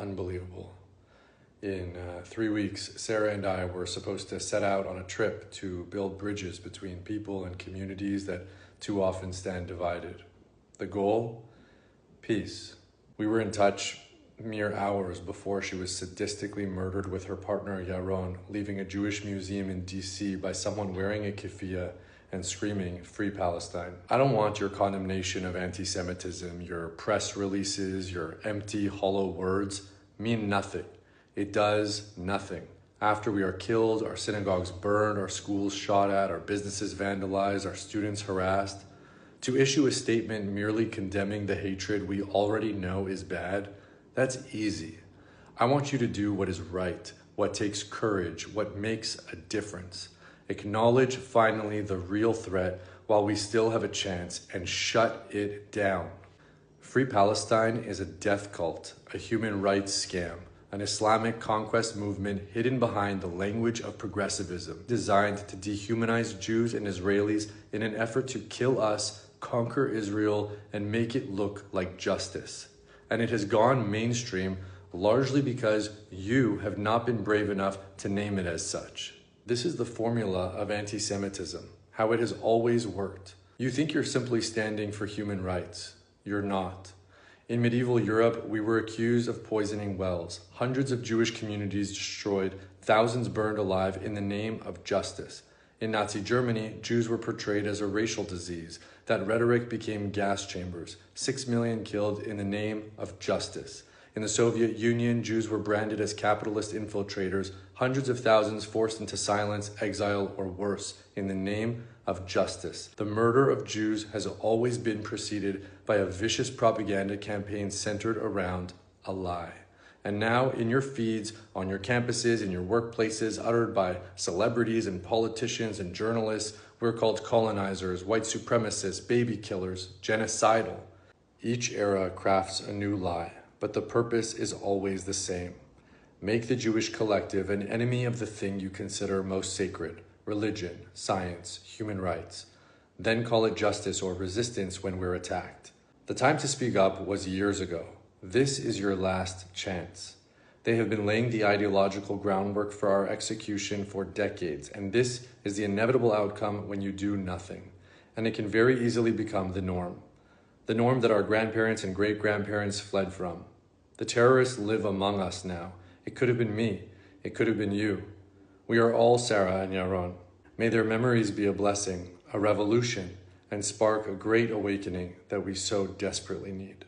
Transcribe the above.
unbelievable. In 3 weeks, Sarah and I were supposed to set out on a trip to build bridges between people and communities that too often stand divided. The goal? Peace. We were in touch mere hours before she was sadistically murdered with her partner Yaron, leaving a Jewish museum in DC by someone wearing a keffiyeh and screaming, "Free Palestine." I don't want your condemnation of anti-Semitism. Your press releases, your empty, hollow words mean nothing. It does nothing. After we are killed, our synagogues burned, our schools shot at, our businesses vandalized, our students harassed, to issue a statement merely condemning the hatred we already know is bad, that's easy. I want you to do what is right, what takes courage, what makes a difference. Acknowledge finally the real threat while we still have a chance and shut it down. Free Palestine is a death cult, a human rights scam, an Islamic conquest movement hidden behind the language of progressivism, designed to dehumanize Jews and Israelis in an effort to kill us, conquer Israel, and make it look like justice. And it has gone mainstream largely because you have not been brave enough to name it as such. This is the formula of anti-Semitism, how it has always worked. You think you're simply standing for human rights. You're not. In medieval Europe, we were accused of poisoning wells. Hundreds of Jewish communities destroyed, thousands burned alive in the name of justice. In Nazi Germany, Jews were portrayed as a racial disease. That rhetoric became gas chambers. 6 million killed in the name of justice. In the Soviet Union, Jews were branded as capitalist infiltrators, hundreds of thousands forced into silence, exile, or worse, in the name of justice. The murder of Jews has always been preceded by a vicious propaganda campaign centered around a lie. And now, in your feeds, on your campuses, in your workplaces, uttered by celebrities and politicians and journalists, we're called colonizers, white supremacists, baby killers, genocidal. Each era crafts a new lie, but the purpose is always the same. Make the Jewish collective an enemy of the thing you consider most sacred: religion, science, human rights. Then call it justice or resistance when we're attacked. The time to speak up was years ago. This is your last chance. They have been laying the ideological groundwork for our execution for decades, and this is the inevitable outcome when you do nothing. And it can very easily become the norm. The norm that our grandparents and great-grandparents fled from. The terrorists live among us now. It could have been me. It could have been you. We are all Sarah and Yaron. May their memories be a blessing, a revolution, and spark a great awakening that we so desperately need.